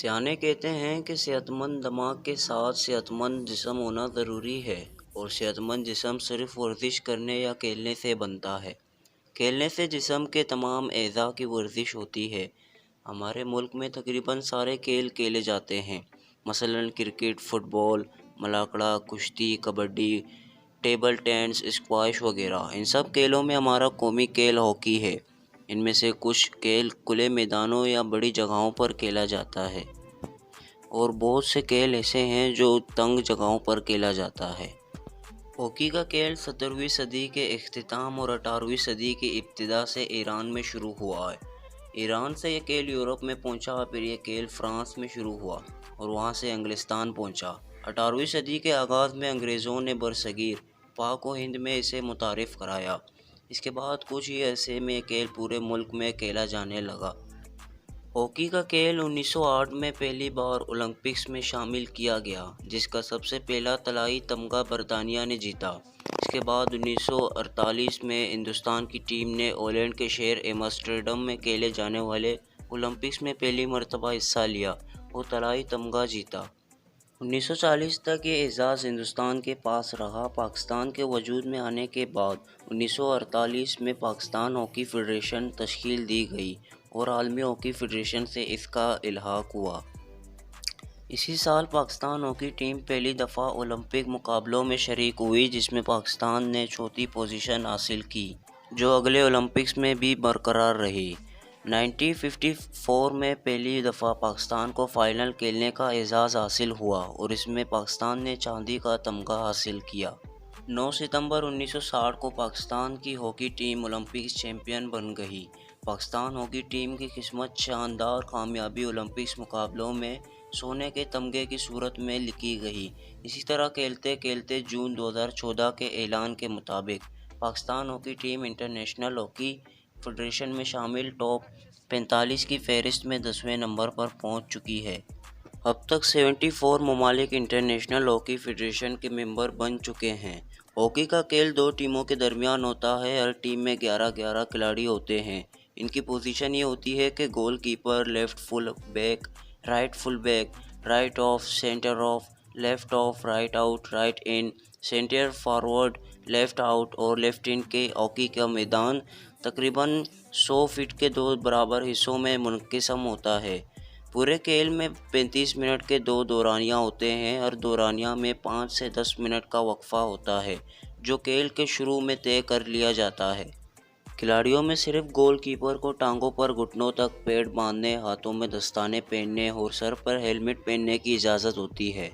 سیانے کہتے ہیں کہ صحت مند دماغ کے ساتھ صحت مند جسم ہونا ضروری ہے، اور صحت مند جسم صرف ورزش کرنے یا کھیلنے سے بنتا ہے۔ کھیلنے سے جسم کے تمام اعضاء کی ورزش ہوتی ہے۔ ہمارے ملک میں تقریباً سارے کھیل کھیلے جاتے ہیں، مثلاً کرکٹ، فٹ بال، ملاکڑا، کشتی، کبڈی، ٹیبل ٹینس، اسکواش وغیرہ۔ ان سب کھیلوں میں ہمارا قومی کھیل ہاکی ہے۔ ان میں سے کچھ کھیل کھلے میدانوں یا بڑی جگہوں پر کھیلا جاتا ہے، اور بہت سے کھیل ایسے ہیں جو تنگ جگہوں پر کھیلا جاتا ہے۔ ہاکی کا کھیل 17ویں صدی کے اختتام اور 18ویں صدی کی ابتدا سے ایران میں شروع ہوا ہے۔ ایران سے یہ کھیل یورپ میں پہنچا، پھر یہ کھیل فرانس میں شروع ہوا اور وہاں سے انگلستان پہنچا۔ 18ویں صدی کے آغاز میں انگریزوں نے برصغیر پاک و ہند میں اسے متعارف کرایا۔ اس کے بعد کچھ ہی عرصے میں یہ کھیل پورے ملک میں کھیلا جانے لگا۔ ہاکی کا کھیل 1908 میں پہلی بار اولمپکس میں شامل کیا گیا، جس کا سب سے پہلا طلائی تمغہ برطانیہ نے جیتا۔ اس کے بعد 1948 میں ہندوستان کی ٹیم نے ہالینڈ کے شہر ایمسٹرڈم میں کھیلے جانے والے اولمپکس میں پہلی مرتبہ حصہ لیا اور طلائی تمغہ جیتا۔ 1940 تک یہ اعزاز ہندوستان کے پاس رہا۔ پاکستان کے وجود میں آنے کے بعد 1948 میں پاکستان ہاکی فیڈریشن تشکیل دی گئی اور عالمی ہاکی فیڈریشن سے اس کا الحاق ہوا۔ اسی سال پاکستان ہاکی ٹیم پہلی دفعہ اولمپک مقابلوں میں شریک ہوئی، جس میں پاکستان نے چوتھی پوزیشن حاصل کی، جو اگلے اولمپکس میں بھی برقرار رہی۔ 1954 میں پہلی دفعہ پاکستان کو فائنل کھیلنے کا اعزاز حاصل ہوا اور اس میں پاکستان نے چاندی کا تمغہ حاصل کیا۔ 9 ستمبر 1960 کو پاکستان کی ہاکی ٹیم اولمپکس چیمپئن بن گئی۔ پاکستان ہاکی ٹیم کی قسمت شاندار کامیابی اولمپکس مقابلوں میں سونے کے تمغے کی صورت میں لکھی گئی۔ اسی طرح کھیلتے کھیلتے جون 2014 کے اعلان کے مطابق Pakistan hockey team international hockey federation میں شامل ٹاپ 45 کی فہرست میں 10ویں نمبر پر پہنچ چکی ہے۔ اب تک 74 ممالک انٹرنیشنل ہاکی فیڈریشن کے ممبر بن چکے ہیں۔ ہاکی کا کھیل 2 ٹیموں کے درمیان ہوتا ہے۔ ہر ٹیم میں 11 کھلاڑی ہوتے ہیں۔ ان کی پوزیشن یہ ہوتی ہے کہ goalkeeper, left full back, right full back, right half, centre half, left half, right out, right in, centre forward, left out اور لیفٹ ان کے ہاکی کا میدان تقریباً 100 فٹ کے 2 برابر حصوں میں منقسم ہوتا ہے۔ پورے کھیل میں 35 منٹ کے 2 دورانیہ ہوتے ہیں۔ ہر دورانیہ میں 5 سے 10 منٹ کا وقفہ ہوتا ہے، جو کھیل کے شروع میں طے کر لیا جاتا ہے۔ کھلاڑیوں میں صرف گول کیپر کو ٹانگوں پر گھٹنوں تک پیڈ باندھنے، ہاتھوں میں دستانے پہننے اور سر پر ہیلمٹ پہننے کی اجازت ہوتی ہے۔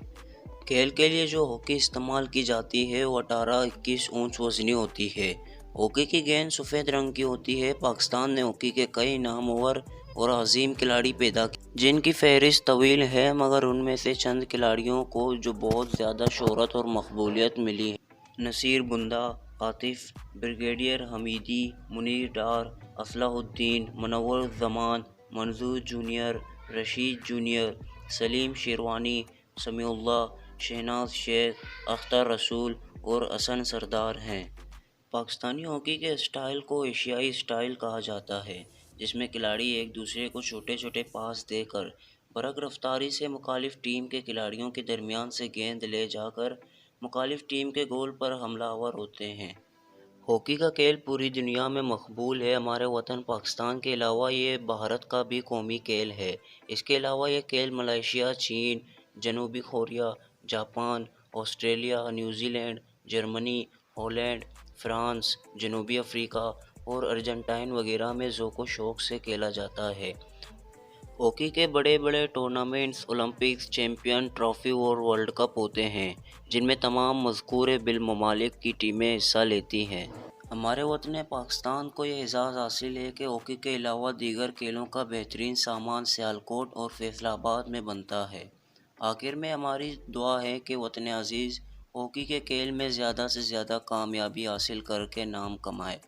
کھیل کے لیے جو ہاکی استعمال کی جاتی ہے وہ 18-21 اونچ وزنی ہوتی ہے۔ ہاکی کی گیند سفید رنگ کی ہوتی ہے۔ پاکستان نے ہاکی کے کئی نامور اور عظیم کھلاڑی پیدا کیے، جن کی فہرست طویل ہے، مگر ان میں سے چند کھلاڑیوں کو جو بہت زیادہ شہرت اور مقبولیت ملی ہے: نصیر بندہ، عاطف، بریگیڈیئر حمیدی، منیر ڈار، اصلاح الدین، منور الزمان، منظور جونیئر، رشید جونیئر، سلیم شیروانی، سمیع اللہ، شہناز شیخ، اختر رسول اور حسن سردار ہیں۔ پاکستانی ہاکی کے اسٹائل کو ایشیائی اسٹائل کہا جاتا ہے، جس میں کھلاڑی ایک دوسرے کو چھوٹے چھوٹے پاس دے کر برق رفتاری سے مخالف ٹیم کے کھلاڑیوں کے درمیان سے گیند لے جا کر مخالف ٹیم کے گول پر حملہ آور ہوتے ہیں۔ ہاکی کا کھیل پوری دنیا میں مقبول ہے۔ ہمارے وطن پاکستان کے علاوہ یہ بھارت کا بھی قومی کھیل ہے۔ اس کے علاوہ یہ کھیل ملائیشیا، چین، جنوبی Korea, Japan, Australia, New Zealand, Germany, Holland, France, جنوبی افریقہ اور ارجنٹائن وغیرہ میں ذوق و شوق سے کھیلا جاتا ہے۔ ہاکی کے بڑے بڑے ٹورنامنٹس اولمپکس، چیمپئن ٹرافی اور ورلڈ کپ ہوتے ہیں، جن میں تمام مذکور بالممالک کی ٹیمیں حصہ لیتی ہیں۔ ہمارے وطن پاکستان کو یہ اعزاز حاصل ہے کہ ہاکی کے علاوہ دیگر کھیلوں کا بہترین سامان سیالکوٹ اور فیصل آباد میں بنتا ہے۔ آخر میں ہماری دعا ہے کہ وطن عزیز ہاکی کے کھیل میں زیادہ سے زیادہ کامیابی حاصل کر کے نام کمائے۔